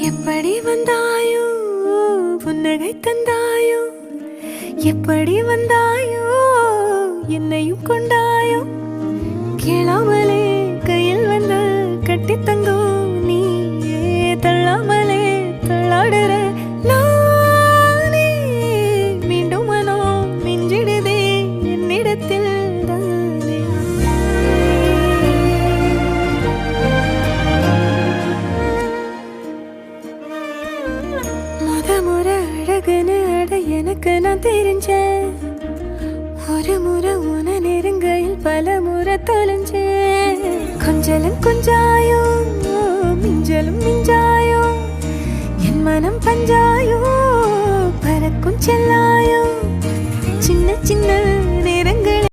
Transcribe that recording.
எப்படி வந்தாயோ புன்னகை தந்தாயோ, எப்படி வந்தாயோ என்னையும் கொண்டாயோ, கேளாமலே கையில் வந்து கட்டி தங்கோ நீயே, தள்ளாமலே தள்ளாடுற நானே, மீண்டும் மனோ மிஞ்சிடுதே என்னிடத்தில் தானே. முறை அழகுன்னு அட எனக்கு நான் தெரிஞ்சேன், ஒரு முறை உன நெருங்கையில் பல முறை தொலைஞ்சேன். கொஞ்சலும் கொஞ்சாயோ மிஞ்சலும் மிஞ்சாயோ, என் மனம் பஞ்சாயோ பறக்கும் செல்லாயோ, சின்ன சின்ன